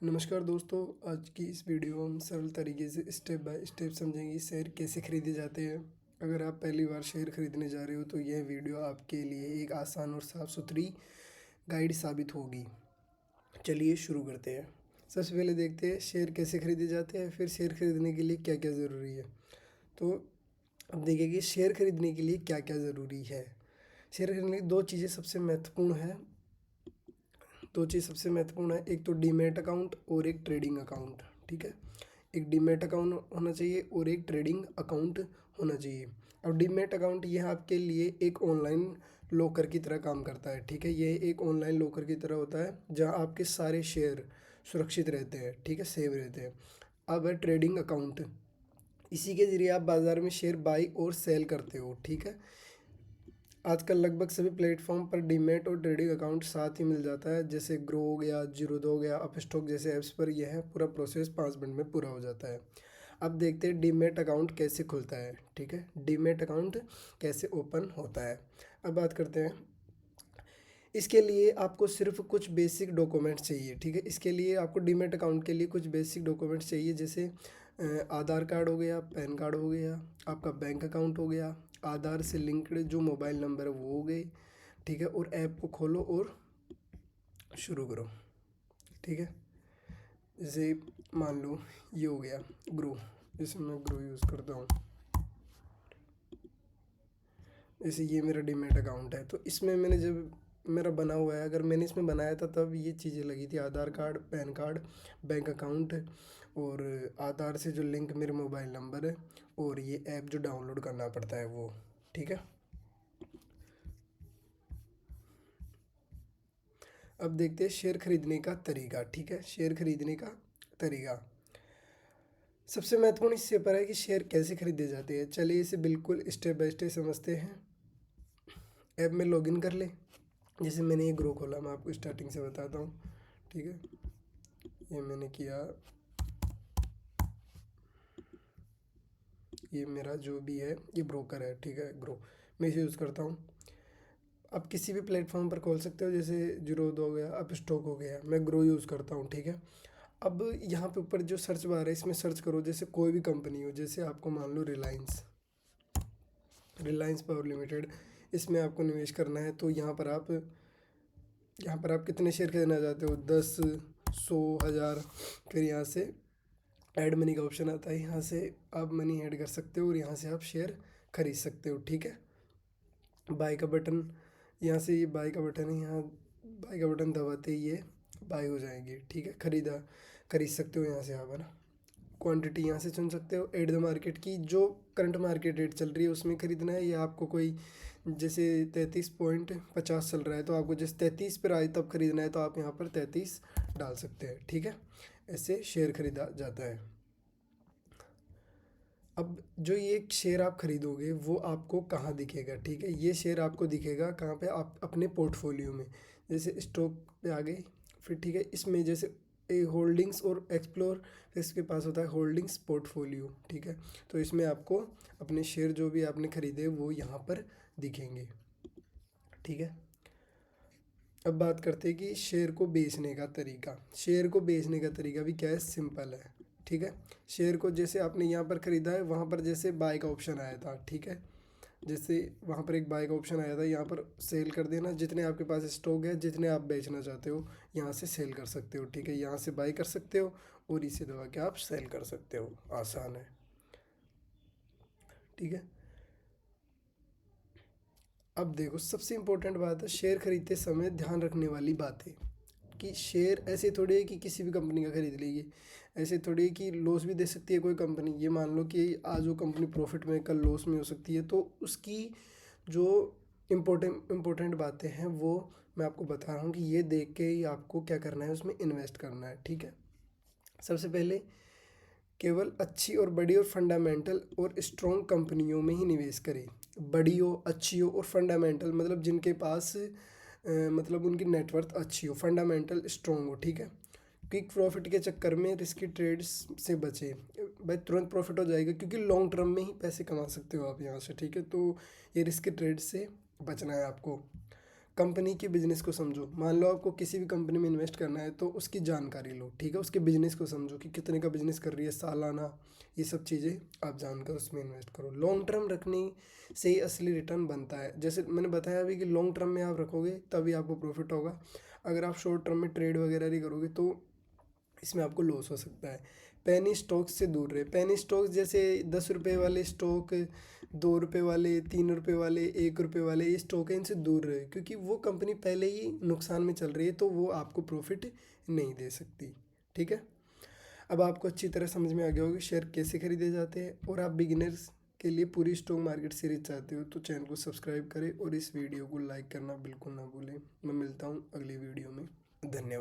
नमस्कार दोस्तों। आज की इस वीडियो में हम सरल तरीके से स्टेप बाय स्टेप समझेंगे शेयर कैसे खरीदे जाते हैं। अगर आप पहली बार शेयर खरीदने जा रहे हो तो यह वीडियो आपके लिए एक आसान और साफ सुथरी गाइड साबित होगी। चलिए शुरू करते हैं। सबसे पहले देखते हैं शेयर कैसे खरीदे जाते हैं, फिर शेयर खरीदने के लिए क्या क्या ज़रूरी है। तो अब देखिए कि शेयर खरीदने के लिए क्या क्या ज़रूरी है। शेयर खरीदने की दो चीज़ सबसे महत्वपूर्ण है। एक तो डीमैट अकाउंट और एक ट्रेडिंग अकाउंट। ठीक है, एक डीमैट अकाउंट होना चाहिए और एक ट्रेडिंग अकाउंट होना चाहिए। अब डीमैट अकाउंट यह आपके लिए एक ऑनलाइन लॉकर की तरह काम करता है। ठीक है, यह एक ऑनलाइन लॉकर की तरह होता है जहां आपके सारे शेयर सुरक्षित रहते हैं। ठीक है, सेव रहते हैं। अब है ट्रेडिंग अकाउंट। इसी के ज़रिए आप बाज़ार में शेयर बाई और सेल करते हो। ठीक है, आजकल लगभग सभी प्लेटफॉर्म पर डीमैट और ट्रेडिंग अकाउंट साथ ही मिल जाता है, जैसे ग्रो हो गया, जीरोधा हो गया, अपस्टॉक जैसे ऐप्स पर यह पूरा प्रोसेस 5 मिनट में पूरा हो जाता है। अब देखते हैं डीमैट अकाउंट कैसे खुलता है। ठीक है, डीमैट अकाउंट कैसे ओपन होता है। अब बात करते हैं। इसके लिए आपको सिर्फ कुछ बेसिक डॉक्यूमेंट्स चाहिए। ठीक है, इसके लिए आपको डीमैट अकाउंट के लिए कुछ बेसिक डॉक्यूमेंट्स चाहिए, जैसे आधार कार्ड हो गया, पैन कार्ड हो गया, आपका बैंक अकाउंट हो गया, आधार से लिंक्ड जो मोबाइल नंबर है वो हो गए। ठीक है, और ऐप को खोलो और शुरू करो। ठीक है, जैसे मान लो ये हो गया ग्रो, जैसे मैं ग्रो यूज़ करता हूँ। जैसे ये मेरा डीमैट अकाउंट है, तो इसमें मैंने जब मेरा बना हुआ है, अगर मैंने इसमें बनाया था तब ये चीज़ें लगी थी, Aadhaar card, PAN card, bank account और आधार से जो लिंक मेरे मोबाइल नंबर है और ये ऐप जो डाउनलोड करना पड़ता है वो। ठीक है, अब देखते हैं शेयर खरीदने का तरीका। ठीक है, शेयर खरीदने का तरीका सबसे महत्वपूर्ण इससे पर है कि शेयर कैसे खरीदे जाते हैं। चलिए इसे बिल्कुल स्टेप बाय स्टेप समझते हैं। ऐप में लॉगिन कर ले। जैसे मैंने ये ग्रो खोला, मैं आपको स्टार्टिंग से बताता हूँ। ठीक है, ये मैंने किया, ये मेरा जो भी है ये ब्रोकर है। ठीक है, ग्रो मैं इसे यूज़ करता हूँ। आप किसी भी प्लेटफॉर्म पर खोल सकते हो, जैसे जीरोधा हो गया, अप स्टॉक हो गया, मैं ग्रो यूज़ करता हूँ। ठीक है, अब यहाँ पे ऊपर जो सर्च बार है इसमें सर्च करो, जैसे कोई भी कंपनी हो, जैसे आपको मान लो रिलायंस पावर लिमिटेड, इसमें आपको निवेश करना है। तो यहाँ पर आप कितने शेयर खरीदना चाहते हो, 10, 100, 1000। फिर यहाँ से ऐड मनी का ऑप्शन आता है, यहाँ से आप मनी ऐड कर सकते हो और यहाँ से आप शेयर खरीद सकते हो। ठीक है, बाय का बटन, यहाँ से ये बाय का बटन है, यहाँ बाय का बटन दबाते ही ये बाय हो जाएंगे। ठीक है, खरीद सकते हो यहाँ से आप, है ना। क्वांटिटी यहाँ से चुन सकते हो। एट द मार्केट की जो करंट मार्केट रेट चल रही है उसमें खरीदना है, या आपको कोई जैसे 33.50 चल रहा है तो आपको जैसे 33 पर आए तब खरीदना है, तो आप यहाँ पर 33 डाल सकते हैं। ठीक है, ऐसे शेयर खरीदा जाता है। अब जो ये शेयर आप खरीदोगे वो आपको कहाँ दिखेगा। ठीक है, ये शेयर आपको दिखेगा कहाँ पे, आप अपने पोर्टफोलियो में, जैसे स्टॉक पे आ गए। फिर ठीक है, इसमें जैसे होल्डिंग्स और एक्सप्लोर, इसके पास होता है होल्डिंग्स पोर्टफोलियो। ठीक है, तो इसमें आपको अपने शेयर जो भी आपने खरीदे वो यहाँ पर दिखेंगे। ठीक है, अब बात करते हैं कि शेयर को बेचने का तरीका। शेयर को बेचने का तरीका भी क्या है, सिंपल है। ठीक है, शेयर को जैसे आपने यहाँ पर ख़रीदा है, वहाँ पर जैसे बाय का ऑप्शन आया था। ठीक है, जैसे वहाँ पर एक बाय का ऑप्शन आया था, यहाँ पर सेल कर देना। जितने आपके पास स्टॉक है, जितने आप बेचना चाहते हो यहाँ से सेल कर सकते हो। ठीक है, यहाँ से बाय कर सकते हो और इसे दबा के आप सेल कर सकते हो, आसान है। ठीक है, अब देखो सबसे इम्पोर्टेंट बात है शेयर खरीदते समय ध्यान रखने वाली बातें, कि शेयर ऐसे थोड़ी है कि किसी भी कंपनी का खरीद लीजिए। ऐसे थोड़ी है कि लॉस भी दे सकती है कोई कंपनी। ये मान लो कि आज वो कंपनी प्रॉफिट में, कल लॉस में हो सकती है। तो उसकी जो इम्पोर्टेंट बातें हैं वो मैं आपको बता रहा हूँ, कि ये देख के ही आपको क्या करना है, उसमें इन्वेस्ट करना है। ठीक है, सबसे पहले केवल अच्छी और बड़ी और फंडामेंटल और स्ट्रॉन्ग कंपनियों में ही निवेश करें। बड़ी हो, अच्छी हो और फंडामेंटल मतलब जिनके पास मतलब उनकी नेटवर्थ अच्छी हो, फंडामेंटल स्ट्रॉन्ग हो। ठीक है, क्विक प्रॉफिट के चक्कर में रिस्की ट्रेड्स से बचे। भाई तुरंत प्रॉफिट हो जाएगा, क्योंकि लॉन्ग टर्म में ही पैसे कमा सकते हो आप यहाँ से। ठीक है, तो ये रिस्की ट्रेड से बचना है आपको। कंपनी के बिजनेस को समझो। मान लो आपको किसी भी कंपनी में इन्वेस्ट करना है तो उसकी जानकारी लो, ठीक है, उसके बिजनेस को समझो कि कितने का बिजनेस कर रही है सालाना, ये सब चीज़ें आप जानकर उसमें इन्वेस्ट करो। लॉन्ग टर्म रखने से ही असली रिटर्न बनता है। जैसे मैंने बताया अभी कि लॉन्ग टर्म में आप रखोगे तभी आपको प्रॉफिट होगा। अगर आप शॉर्ट टर्म में ट्रेड वगैरह नहीं करोगे तो इसमें आपको लॉस हो सकता है। पेनी स्टॉक्स से दूर रहे। पेनी स्टॉक्स जैसे 10 रुपये वाले स्टॉक, 2 रुपये वाले, 3 रुपये वाले, 1 रुपये वाले, ये स्टॉक है, इनसे दूर रहे, क्योंकि वो कंपनी पहले ही नुकसान में चल रही है तो वो आपको प्रॉफिट नहीं दे सकती। ठीक है, अब आपको अच्छी तरह समझ में आ गया होगा कि शेयर कैसे खरीदे जाते हैं। और आप बिगिनर्स के लिए पूरी स्टॉक मार्केट सीरीज चाहते हो तो चैनल को सब्सक्राइब करें और इस वीडियो को लाइक करना बिल्कुल ना भूलें। मैं मिलता हूँ अगली वीडियो में। धन्यवाद।